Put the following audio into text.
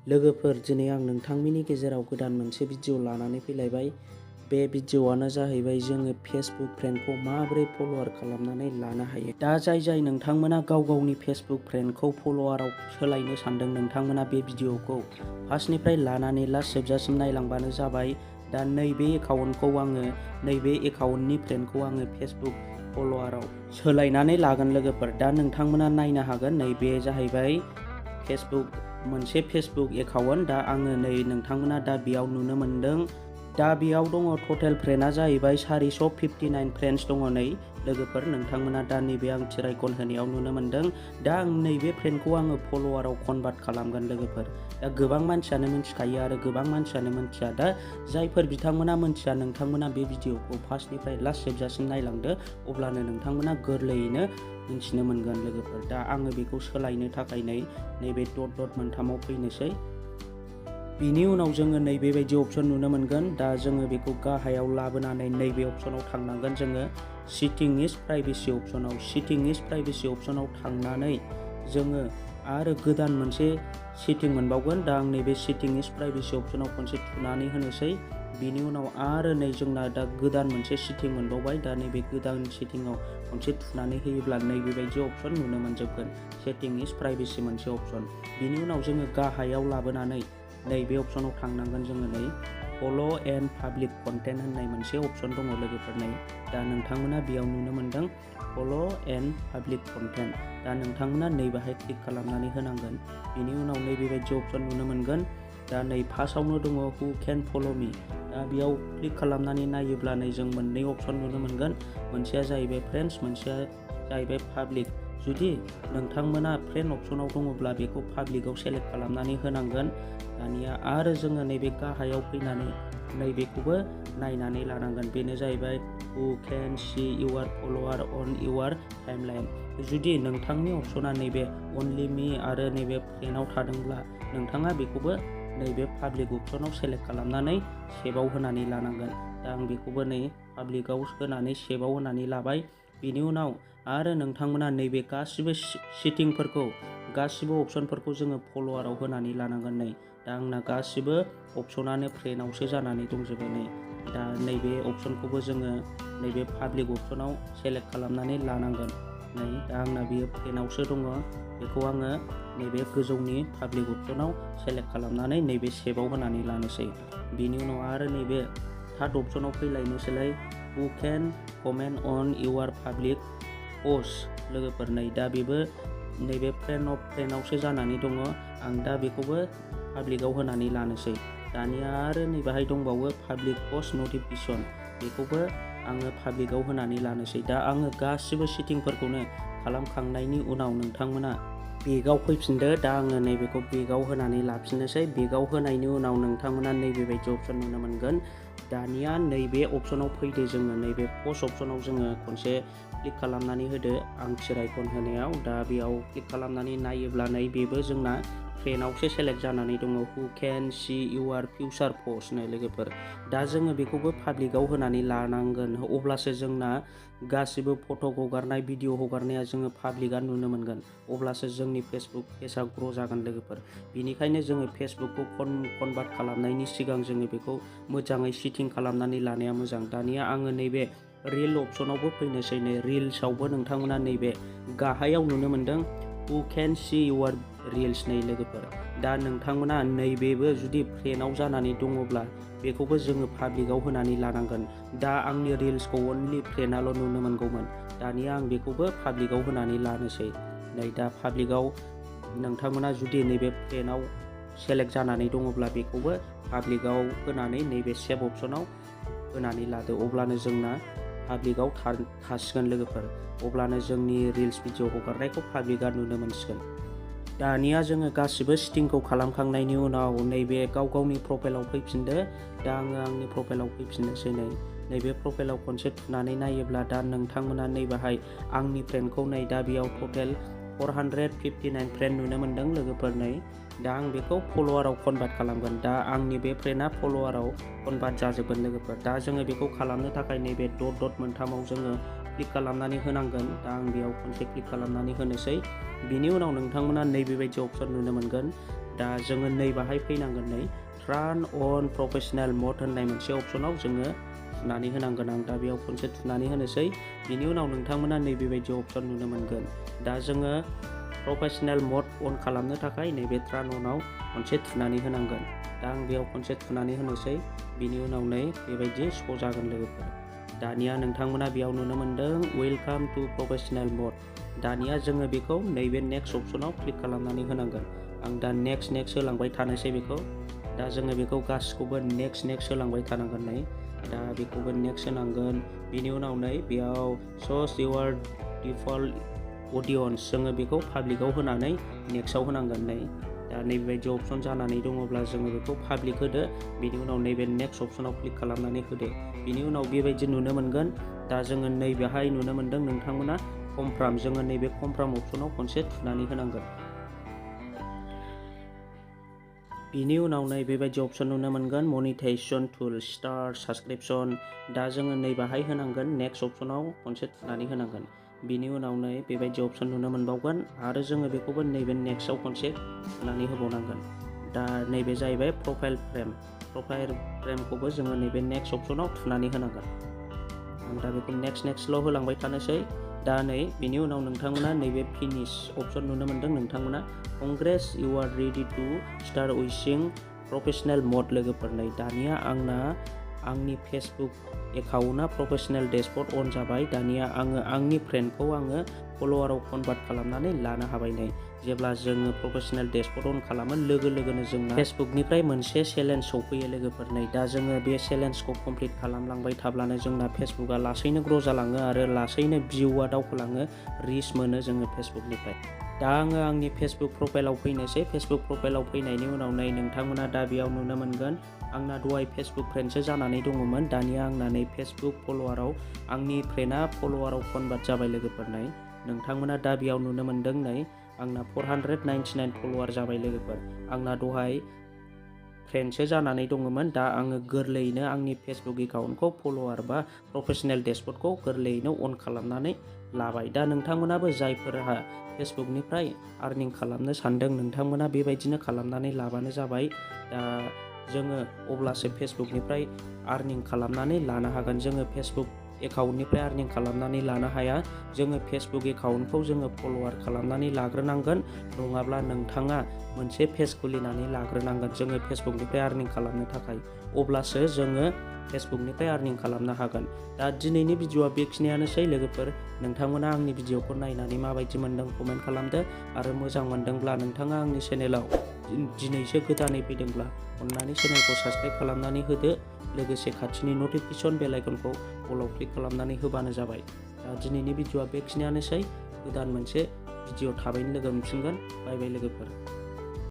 लोगोफोर दिनै आं नोंथांमोननि गेजेराव गोदान मोनसे भिडिअ लानानै फैलायबाय। बे भिडिअआनो जाहैबाय जोङो फेसबुक फ्रेन्डखौ माबोरै फल'वार खालामनानै लानो हायो। दा जाय नोंथांमोना गाव गावनि फेसबुक फ्रेन्डखौ फल'वाराव सोलायनो सानदों, नोंथांमोना बे भिडिअखौ फार्स्टनिफ्राय लानानै लास्ट जोबजासिम नायलांबानो जाबाय। दा नैबे एकाउन्टखौ नैबे एकाउन्टनि फ्रेन्डखौ आङो फेसबुक फल'वाराव सोलायनानै लागोन लोगोफोर। दा नोंथांमोना नायनो हागोन, नैबे जाहैबाय मोनसे फेसबुक एकाउन्ट। दा आङो नोंथांमोना दा बेयाव नुनो मोनदों। दा बेयाव दङ टटेल फ्रेन्डआ जाहैबाय 459 फ्रेन्ड्स दङ नै लोगोफोर। नोंथांमोना दा नैबे आं थिराइकन होनायाव नुनो मोनदों। दा आं नैबे फ्रेन्डखौ आङो फल'वाराव कनभार्ट खालामगोन लोगोफोर। दा गोबां मानसियानो मिथिखायो आरो गोबां मानसियानो मिथिया। दा जायफोर बिथांमोना मिथिया, नोंथांमोना बे भिडिअखौ फार्स्टनिफ्राय लास्ट जोबजासिम नायलांदो, अब्लानो नोंथांमोना गोरलैयैनो मिथिनो मोनगोन लोगोफोर। दा आङो बेखौ सोलायनो थाखाय नैबे डट मोनथामाव फैनोसै। बिनि उनाव जोङो नैबे बायदि अपसन नुनो मोनगोन। दा जोङो बेखौ गाहायाव लाबोनानै नैबे अपसनाव थांनांगोन जोङो सिटिं इज प्राइभेसि अपसनाव थांनानै जोङो आरो गोदान मोनसे सेटिं मोनबावगोन। दा आं नैबे सिटिं इज प्राइभेसि अपसनाव खनसे थुनानै होनोसै। बिनि उनाव आरो जोंना दा गोदान मोनसे सेटिं मोनबावबाय। दा नैबे गोदान सेटिंआव खनसे थुनानै होयोब्ला नैबेबायदि अपसन नुनो मोनजोबगोन, सेटिं इज प्राइभेसि मोनसे अपसन। बिनि उनाव जोङो गाहायाव लाबोनानै नैबे अपसनाव थांनांगोन जोङो फल' एन्ड पाब्लिक कन्टेन्ट होननाय मोनसे अपसन दङ लोगोफोर। दा नोंथांमोना बेयाव नुनो मोनदों फल' एन्ड पाब्लिक कन्टेन्ट। दा नोंथांमोना नैबेहाय क्लिक खालामनानै होनांगोन। बिनि उनाव नैबेबायदि अपसन नुनो मोनगोन। दा फार्स्टआवनो दङ हु केन फल' मी। दा बेयाव क्लिक खालामनानै नायोब्ला जों मोननै अपसन नुनो मोनगोन। मोनसेया जाहैबाय फ्रेन्ड्स, मोनसेया जाहैबाय पाब्लिक। जुदि नोंथांमोना फ्रेन्ड अपसनाव दङब्ला बेखौ पाब्लिकआव सेलेक्ट खालामनानै होनांगोन। दानिया आरो जोङो नैबे गाहायाव फैनानै नैबेखौबो नायनानै लानांगोन। बेनो जाहैबाय हु केन सी इउर फल'वार अन इउर टाइमलाइन। जुदि नोंथांनि अपसना नैबे अनलि मी आरो नैबे फ्रेन्डआव थादोंब्ला नोंथाङा बेखौबो नैबे पाब्लिक अपसनाव सेलेक्ट खालामनानै सेभआव होनानै लानांगोन। दा आं बेखौबो पाब्लिकआव होनानै सेभआव होनानै लाबाय। बिनि उनाव आरो नोंथांमोना नैबे गासिबो अपसनफोरखौ जोङो फल'वाराव होनानै लानांगोन। दा आंना गासिबो अपसनानो फ्रेन्डआवसो जानानै दंजोबो। दा नैबे अपसनखौबो जोङो नैबे पाब्लिक अपसनाव सेलेक्ट खालामनानै लानांगोन। दा आंना बेयो फ्रेन्डआवसो दङ, बेखौ आङो नैबे गोजौनि पाब्लिक अपसनाव सेलेक्ट खालामनानै नैबे सेभआव होनानै लानोसै। बिनि उनाव आरो नैबे थार्ड अपसनाव फैलायनोसैलाय हु केन कमेन्ट अन इउर पाब्लिक पस्ट लोगोफोर। दा बेबो नैबे फ्रेन्डआवसो जानानै दङ। आं दा बेखौबो पाब्लिकआव होनानै लानोसै। दानिया आरो नैबेहाय दंबावो पाब्लिक पस्ट नटिफिकेसन, बेखौबो आङो पाब्लिकआव होनानै लानोसै। दा आङो गासिबो सेटिंफोरखौनो खालामखांनायनि उनाव नोंथांमोना बेगाव फैफिनदो। दा आङो नैबेखौ बेगाव होनानै लाफिननोसै। बेगाव होनायनि उनाव नोंथांमोना नैबेबायदि अपसन नुनो मोनगोन। दानिया नैबे अपसनाव फैदो, जोङो नैबे पस्ट अपसनाव जोङो खनसे क्लिक खालामनानै होदो आं थिराइकन होनायाव। दा बेयाव क्लिक खालामनानै नायोब्ला बेबो जोंना फ्रेन्डआवसो सेलेक्ट जानानै दङ, हु केन सी इउर फिउचार पस्ट लोगोफोर। दा जोङो बेखौबो पाब्लिकआव होनानै लानांगोन, अब्लासो जोंना गासिबो फट' हगारनाय, भिडिअ हगारनाया जोङो पाब्लिकआ नुनो मोनगोन। अब्लासो जोंनि फेसबुक पेजआ ग्र' जागोन लोगोफोर। बेनिखायनो जोङो फेसबुकखौ कनभार्ट खालामनायनि सिगां जोङो बेखौ मोजाङै सेटिं खालामनानै लानाया मोजां। दानिया आङो नैबे रिल अपसनावबो फैनोसै। रिल्सआवबो नोंथांमोना नैबे गाहायाव नुनो मोनदों हु केन सी इउर रिल्स लोगोफोर। दा नोंथांमोना नैबेबो जुदि फ्रेन्डआव जानानै दङब्ला बेखौबो जोङो पाब्लिकआव होनानै लानांगोन। दा आंनि रिल्सखौ अनलि फ्रेन्डआल' नुनो मोनगौमोन। दानिया आं बेखौबो पाब्लिकआव होनानै लानोसै। दा पाब्लिकआव नोंथांमोना जुदि नैबे फ्रेन्डआव सेलेक्ट जानानै दङब्ला बेखौबो पाब्लिकआव होनानै नैबे सेभ अपसनाव होनानै लादो। अब्लानो जोंना पाब्लिकआव थासिगोन लोगोफोर। अब्लानो जोंनि रिल्स भिडिअ हगारनायखौ पाब्लिकआ नुनो मोनसिगोन। दानिया जोङो गासिबो सेटिंखौ खालामखांनायनि उनाव नैबे गाव गावनि प्रफाइलाव फैफिनदो। दा आङो आंनि प्रफाइलाव फैफिननोसै। नैबे प्रफाइलाव खनसे थुनानै नायोब्ला दा नोंथांमोना नैबेहाय आंनि फ्रेन्डखौ दा बेयाव टटेल 459 फ्रेन्ड नुनो मोनदों लोगोफोर। दा आं बेखौ फल'वाराव कनभार्ट खालामगोन। दा आंनि बे फ्रेन्डआ फल'वाराव कनभार्ट जाजोबगोन लोगोफोर। दा जोङो बेखौ खालामनो थाखाय नैबे डट मोनथामाव जोङो क्लिक खालामनानै होनांगोन। दा आं बेयाव खनसे क्लिक खालामनानै होनोसै। बिनि उनाव नोंथांमोना नैबेबायदि अपसन नुनो मोनगोन। दा जोङो नै बाहाय फैनांगोन नै टार्न अन प्रफेशनेल मड होननाय मोनसे अपसनाव जोङो थुनानै होनांगोन। आं दा बेयाव खनसे थुनानै होनोसै। बिनि उनाव नोंथांमोना नैबेबायदि अपसन नुनो मोनगोन। दा जोङो प्रफेशनेल मड अन खालामनो थाखाय नैबे टार्न अनाव खनसे थुनानै होनांगोन। दा आं बेयाव खनसे थुनानै होनोसै। बिनि उनाव नै बेबायदि श' जागोन लोगोफोर। दानिया नोंथांमोना बेयाव नुनो मोनदों वेलकाम टु प्रफेशनेल मड। दानिया जोङो बेखौ नैबे नेक्स्ट अपसनाव क्लिक खालामनानै होनांगोन। आं दा नेक्स्ट होलांबाय थानोसै बेखौ। दा जोङो बेखौ गासिखौबो नेक्स्ट होलांबाय थानांगोन नै। दा बेखौबो नेक्स्ट होनांगोन। बिनि उनाव नै बेयाव स'स इउर डिफल्ट अडियन्स जोङो बेखौ पाब्लिकआव होनानै नेक्स्टआव होनांगोन नै। दा नैबेबायदि अपसन जानानै दङब्ला जोङो बेखौ पाब्लिक होदो। बिनि उनाव नैबे नेक्स्ट अपसनाव क्लिक खालामनानै होदो। बिनि उनाव बेबायदि नुनो मोनगोन। दा जोङो नैबेहाय नुनो मोनदों नोंथांमोना कनफार्म, जोङो नैबे कनफार्म अपसनाव खनसे थुनानै होनांगोन। बिनि उनाव नै बेबायदि अपसन नुनो मोनगोन मनिटाइजेशन टुल स्टार साबसक्रिपशन। दा जोङो नै बाहाय होनांगोन नेक्स्ट अपसनाव खनसे थुनानै होनांगोन। बिनि उनाव नै बेबायदि अपसन नुनो मोनबावगोन आरो जोङो बेखौबो नैबे नेक्स्टआव खनसे थुनानै होबावनांगोन। दा नैबे जाहैबाय प्रफाइल फ्रेमखौबो जोङो नैबे नेक्स्ट अपसनाव थुनानै होनांगोन। आं दा बेखौ नेक्स्टल' होलांबाय थानोसै। दा नै बिनि उनाव नोंथांमोना नैबे फिनिश अपसन नुनो मोनदों नोंथांमोना congrats you are ready to start using professional mode लोगोफोर। नै दानिया आंनि फेसबुक एकाउन्टआ प्रफेशनेल डेशबर्ड अन जाबाय। दानिया आंनि फ्रेन्डखौ फल'वाराव कनभार्ट खालामनानै लानो हाबाय नै। जेब्ला जोङो प्रफेशनेल डेशबर्ड अन खालामो लोगो लोगोनो जोंना फेसबुकनिफ्राय मोनसे चेलेन्ज सौफैयो लोगोफोर। नै दा जोङो बे चेलेन्जखौ कमप्लिट खालामलांबाय थाब्लानो जोंना फेसबुकआ लासैनो ग्र' जालाङो आरो लासैनो भिउआ दावखोलाङो, रिच मोनो जोङो फेसबुकनिफ्राय। दा आङो आंनि फेसबुक प्रफाइलाव फैनोसै। फेसबुक प्रफाइलाव फैनायनि उनाव नै नोंथांमोना दा बेयाव नुनो मोनगोन आंना दहाय फेसबुक फ्रेन्डसो जानानै दङमोन। दानिया आंना नै फेसबुक फल'वाराव आंनि फ्रेन्डआ फल'वाराव कनभार्ट जाबाय लोगोफोर। नै नोंथांमोना दा बेयाव नुनो मोनदों नै आंना 499 फल'वार जाबाय लोगोफोर। आंना दहाय फ्रेन्डसो जानानै दङमोन। दा आङो गोरलैयैनो आंनि फेसबुक एकाउन्टखौ फल'वार बा प्रफेशनेल डेशबर्डखौ गोरलैयैनो अन खालामनानै लाबाय। दा नोंथांमोनाबो जायफोरहा फेसबुकनिफ्राय आर्निं खालामनो सानदों नोंथांमोना बेबायदिनो खालामनानै लाबानो जाबाय। दा जोङो अब्लासो फेसबुकनिफ्राय आर्निं खालामनानै लानो हागोन। जोङो फेसबुक एकाउन्टनिफ्राय आर्निं खालामनानै लानो हाया। जोङो फेसबुक एकाउन्टखौ जोङो फल'वार खालामनानै लाग्रोनांगोन, नङाब्ला नोंथाङा मोनसे पेज खुलिनानै लाग्रोनांगोन जोङो फेसबुकनिफ्राय आर्निं खालामनो थाखाय। अब्लासो जोङो फेसबुकनिफ्राय आर्निं खालामनो हागोन। दा दिनैनि भिडिअ'आ बेखिनियानोसै लोगोफोर। नोंथांमोना आंनि भिडिअ'खौ नायनानै माबायदि मोनदों कमेन्ट खालामदो आरो मोजां मोनदोंब्ला नोंथाङा आंनि चेनेलाव दिनैसो गोदानै फैदोंब्ला अननानै चेनेलखौ साबस्क्राइब खालामनानै होदो। लोगोसे खाथिनि नटिफिकेसन बेल आइकनखौ अलाव क्लिक खालामनानै होबानो जाबाय। दा दिनैनि भिडिअ'आ बेखिनियानोसै। गोदान मोनसे भिडिअ' थाबैनो लोगो मोनफिनगोन। बाय बाय लोगोफोर।